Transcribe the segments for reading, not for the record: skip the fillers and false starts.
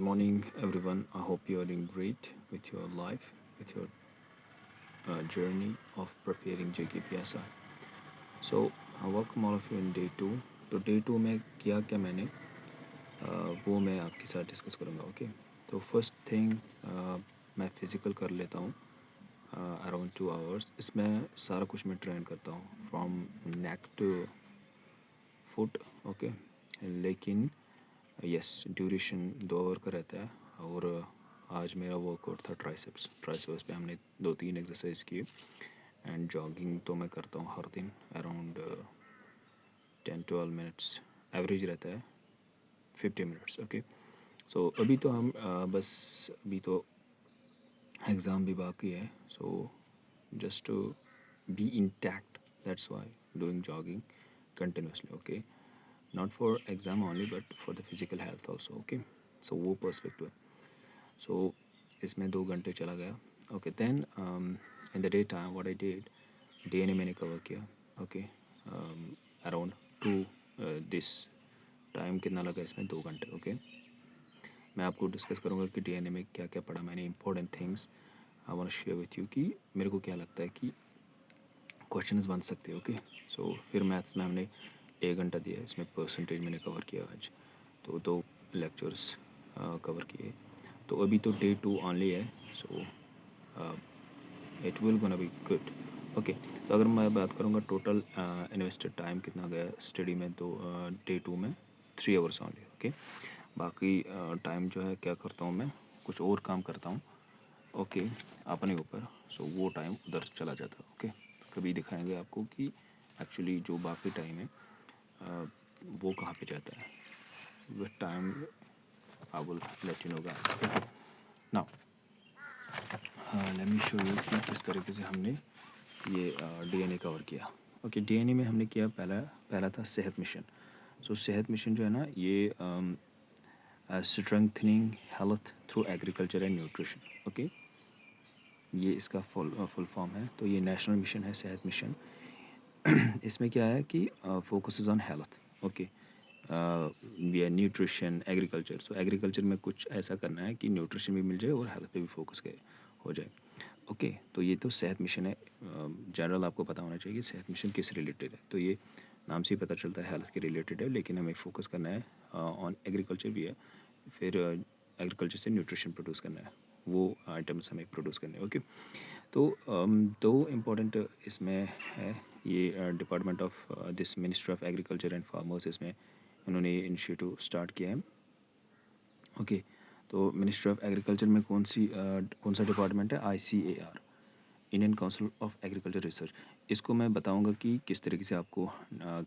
Morning, everyone. I hope you are doing great with your life, with your journey of preparing JKPSI. So, welcome all of you in day two. तो day to में किया क्या मैंने वो मैं आपके साथ डिस्कस करूँगा ओके तो फर्स्ट थिंग मैं फ़िज़िकल कर लेता हूँ अराउंड 2 आवर्स इसमें सारा कुछ मैं ट्रेन करता हूँ from neck to foot okay लेकिन यस ड्यूरेशन 2 आवर का रहता है और आज मेरा वर्कआउट था ट्राइसेप्स ट्राइसेप्स पे हमने 2-3 एक्सरसाइज किए एंड जॉगिंग तो मैं करता हूँ हर दिन अराउंड 10-12 मिनट्स एवरेज रहता है 50 मिनट्स ओके सो अभी तो हम बस अभी तो एग्ज़ाम भी बाकी है so just to be intact that's why doing jogging continuously okay not for exam only but for the physical health also okay so वो पर्सपेक्टिव है so इसमें 2 घंटे चला गया okay then in the daytime what I did DNA मैंने cover किया okay around 2 this time कितना लगा इसमें 2 घंटे ओके मैं आपको डिस्कस करूँगा कि DNA में क्या क्या पढ़ा मैंने important things I want share with you कि मेरे को क्या लगता है कि क्वेश्चंस बन सकते हैं ओके सो फिर मैथ्स में हमने 1 घंटा दिया इसमें परसेंटेज मैंने कवर किया आज तो 2 लेक्चर्स कवर किए तो अभी तो डे टू ऑनली है so it will gonna be good okay तो अगर मैं बात करूँगा टोटल इन्वेस्टेड टाइम कितना गया स्टडी में तो डे टू में 3 आवर्स ऑनली ओके बाकी टाइम जो है क्या करता हूँ मैं कुछ और काम करता हूँ ओके अपने ऊपर सो वो टाइम उधर चला जाता है ओके कभी दिखाएंगे आपको कि एक्चुअली जो बाकी टाइम है वो कहाँ पे जाता है with time I will let you know guys now let me show you कि किस तरीके से हमने ये डीएनए कवर किया ओके डीएनए में हमने किया पहला था सेहत मिशन सो सेहत मिशन जो है ना ये strengthening health through agriculture and nutrition okay ये इसका फुल फॉर्म है तो ये नेशनल मिशन है सेहत मिशन इसमें क्या है कि फोकस ऑन हेल्थ ओके ये न्यूट्रिशन एग्रीकल्चर सो एग्रीकल्चर में कुछ ऐसा करना है कि न्यूट्रिशन भी मिल जाए और हेल्थ पे भी फोकस हो जाए ओके तो ये तो सेहत मिशन है जनरल आपको पता होना चाहिए सेहत मिशन किस रिलेटेड है तो ये नाम से ही पता चलता है हेल्थ के रिलेटेड है लेकिन हमें फोकस करना है ऑन एग्रीकल्चर भी है फिर एग्रीकल्चर से न्यूट्रिशन प्रोड्यूस करना है वो आइटम्स हमें प्रोड्यूस करने हैं ओके तो दो इम्पोर्टेंट इसमें है ये department of this ministry of agriculture and farmers इसमें उन्होंने ये इनिशिएटिव स्टार्ट किया है ओके तो मिनिस्ट्री ऑफ एग्रीकल्चर में कौन सा डिपार्टमेंट है ICAR Indian Council of agriculture research इसको मैं बताऊंगा कि किस तरीके से आपको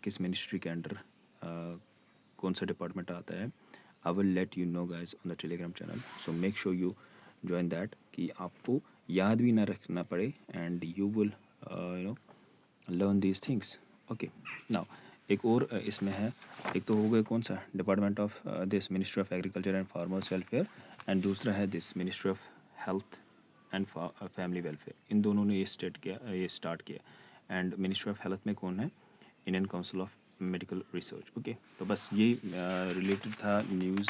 किस मिनिस्ट्री के अंडर कौन सा डिपार्टमेंट आता है I will let you know guys on the Telegram channel so make sure you join that कि आपको याद भी ना रखना पड़े and you will you know learn these things okay now एक और इसमें है एक तो हो गया कौन सा department of this ministry of agriculture and farmers welfare and दूसरा है this ministry of health and family welfare इन दोनों ने ये स्टार्ट किया एंड मिनिस्ट्री ऑफ हेल्थ में कौन है Indian Council of Medical Research okay तो बस ये रिलेटेड था न्यूज़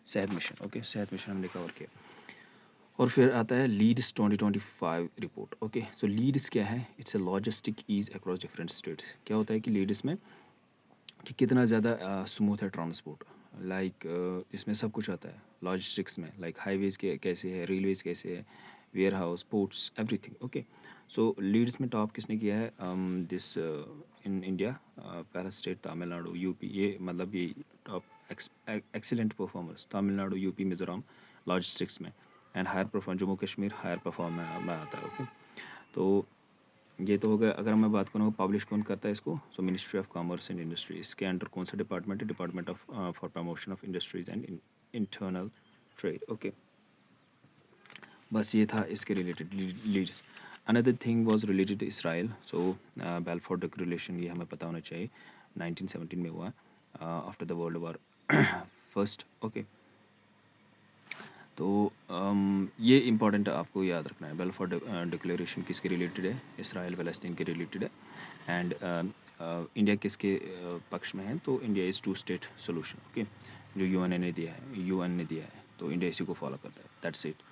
सेहत मिशन ओके सेहत मिशन हमने कवर किया और फिर आता है LEADS 2025 report okay so LEADS क्या है it's a logistic ease across different states क्या होता है कि लीड्स में कि कितना ज़्यादा स्मूथ है ट्रांसपोर्ट लाइक इसमें सब कुछ आता है लॉजिस्टिक्स में लाइक हाईवेज़ के कैसे है रेलवेज़ कैसे है warehouse ports everything okay so leads में टॉप किसने किया है दिस इन इंडिया पहला स्टेट तमिलनाडु यूपी ये मतलब ये top excellent performers Tamil Nadu UP Mizoram logistics में and higher perform Jammu Kashmir higher perform में आता है ओके तो ये तो हो गया अगर मैं बात करूँ पब्लिश कौन करता है इसको so ministry of commerce and industry इसके अंडर कौन सा डिपार्टमेंट है department of for promotion of industries and internal trade okay बस ये था इसके related leads another thing was related to Israel so Balfour declaration ये हमें पता होना चाहिए 1917 में हुआ after the world war first okay तो ये इम्पॉर्टेंट आपको याद रखना है बेलफोर डिक्लेरेशन किसके रिलेटेड है इसराइल फ़लस्तीन के रिलेटेड है एंड इंडिया किसके पक्ष में है तो India is 2 state solution okay जो यूएन ने दिया है, तो इंडिया इसी को फॉलो करता है, दैट्स इट।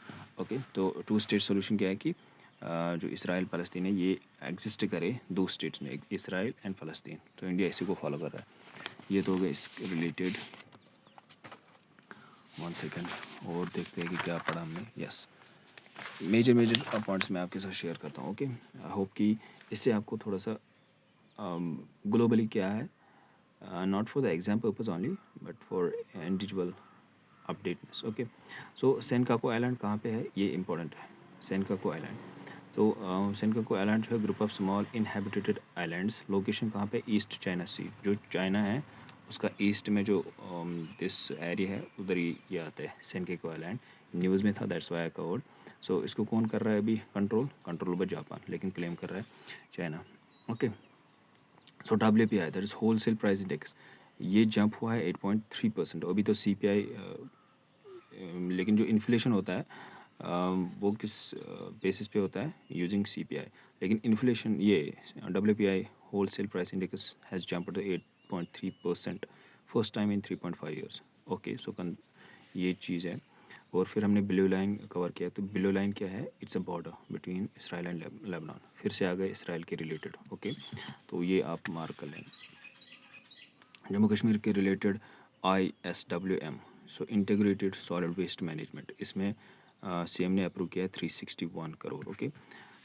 ओके, तो टू स्टेट सोल्यूशन क्या है कि जो इसराइल फ़लस्तीन है ये एग्जिस्ट करे दो स्टेट्स में, इसराइल एंड फ़लस्तीन, तो इंडिया इसी को फॉलो कर रहा है। ये तो हो गया इसके रिलेटेड। 1 सेकेंड और देखते हैं कि क्या पढ़ा हमने। यस, मेजर पॉइंट्स मैं आपके साथ शेयर करता हूँ। ओके, आई होप कि इससे आपको थोड़ा सा ग्लोबली क्या है, not for the exam purpose only but for individual updateness. Okay, so Senkaku island कहाँ पे है, ये इंपॉर्टेंट है। सेनकाकू आइलैंड, तो सेनकाकू आइलैंड जो है group of small inhabited islands, location कहाँ पे, ईस्ट चाइना सी, जो चाइना है उसका ईस्ट में जो दिस एरिया है उधर ही ये आता है सेनकाकू आइलैंड। न्यूज़ में था, दैट्स व्हाई आई कवर्ड। सो इसको कौन कर रहा है अभी कंट्रोल ओवर जापान, लेकिन क्लेम कर रहा है China. Okay, so WPI that is wholesale price index, ये जंप हुआ है 8.3%। अभी तो CPI, लेकिन जो इन्फ्लेशन होता है वो किस बेसिस पे होता है, यूजिंग CPI, लेकिन इन्फ्लेशन ये WPI wholesale price index has jumped 8.3%, first time in 3.5 years. Okay, so ये चीज़ है। और फिर हमने ब्लू लाइन कवर किया, तो ब्लू लाइन क्या है, it's a border between Israel and Lebanon, फिर से आ गए इसराइल के रिलेटेड। ओके, तो ये आप मार्क कर लें। जम्मू कश्मीर के रिलेटेड ISWM, सो इंटीग्रेटेड सॉलिड वेस्ट मैनेजमेंट, इसमें CM ने अप्रूव किया है 361 करोड़। ओके,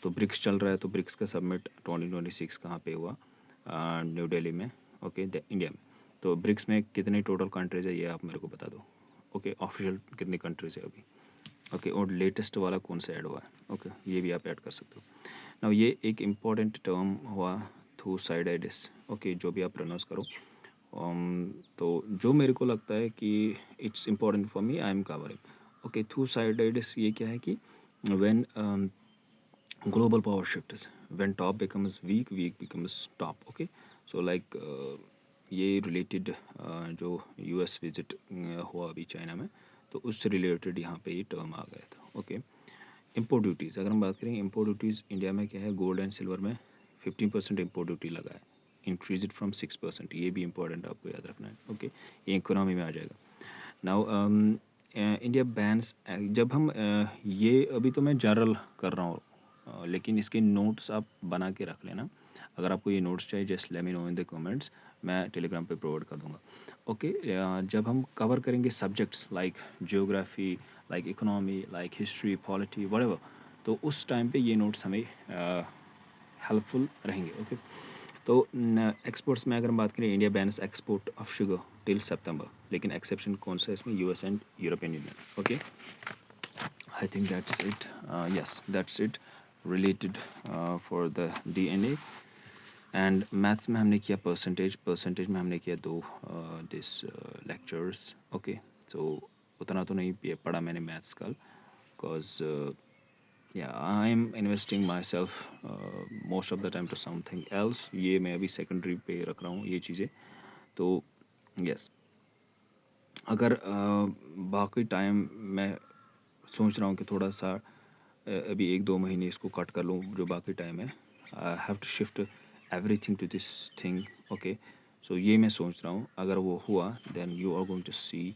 तो ब्रिक्स चल रहा है, तो ब्रिक्स का सबमिट 2026 कहाँ पे हुआ, न्यू दिल्ली में। ओके, इंडिया में। तो ब्रिक्स में कितने टोटल कंट्रीज़ है ये आप मेरे को बता दो। ओके, ऑफिशियल कितनी कंट्रीज़ है अभी। ओके, और लेटेस्ट वाला कौन सा ऐड हुआ है, ओके, ये भी आप ऐड कर सकते हो। नाउ ये एक इम्पॉर्टेंट टर्म हुआ थू साइडाइटिस। ओके, जो भी आप प्रोनाउंस करो। तो जो मेरे को लगता है कि it's important for me, I am covering. Okay, थू साइडाइटिस ये क्या है कि when global power shifts, when top becomes weak, weak becomes top. Okay, so like ये रिलेटेड जो US विजिट हुआ अभी चाइना में, तो उससे रिलेटेड यहाँ पे ये टर्म आ गया था। ओके, इम्पोर्ट ड्यूटीज़, अगर हम बात करें इम्पोर्ट ड्यूटीज़, इंडिया में क्या है, गोल्ड एंड सिल्वर में 15% इम्पोर्ट ड्यूटी लगा है, इंक्रीज इट फ्रॉम 6%, ये भी इंपॉर्टेंट आपको याद रखना है। ओके, ये इकोनॉमी में आ जाएगा। नाउ इंडिया बैन्स, जब हम ये अभी तो मैं जनरल कर रहा हूँ, लेकिन इसके नोट्स आप बना के रख लेना। अगर आपको ये नोट्स चाहिए, just let me know in the comments, मैं टेलीग्राम पे प्रोवाइड कर दूँगा। ओके, जब हम कवर करेंगे subjects like geography, like economy, like history, polity, whatever, तो उस टाइम पे ये नोट्स हमें हेल्पफुल रहेंगे। ओके, तो एक्सपोर्ट्स में अगर हम बात करें, India bans export of sugar till सितंबर, लेकिन एक्सेप्शन कौन सा है इसमें, US and European Union. Okay, I think that's it. Yes, that's it related for the DNA। And maths में हमने किया परसेंटेज में हमने किया दो दिस लेक्चर्स। ओके, तो उतना तो नहीं पढ़ा मैंने मैथ्स कल, because yeah I am investing myself most of the time to something else. ये मैं अभी सेकेंडरी पे रख रहा हूँ ये चीज़ें। तो यस, अगर बाकी टाइम मैं सोच रहा हूँ कि थोड़ा सा अभी 1-2 महीने इसको कट कर लूँ, जो बाकी टाइम है, I have to shift everything to this thing. Okay, so ये मैं सोच रहा हूँ, अगर वो हुआ then you are going to see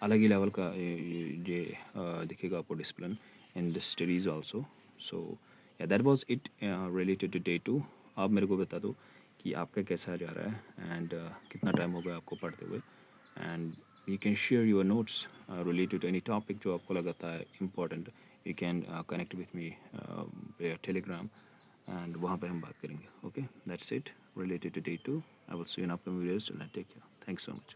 अलग ही लेवल का ये दिखेगा आपको discipline in the studies also. So yeah that was it related to day 2। आप मेरे को बता दो कि आपका कैसा जा रहा है, एंड कितना टाइम हो गया आपको पढ़ते हुए, and you can share your notes related to any topic जो आपको लगता है important. You can connect with me Telegram, and वहाँ पे हम बात करेंगे। Okay, that's it related to day 2। I will see you in upcoming videos. Take care, thanks so much.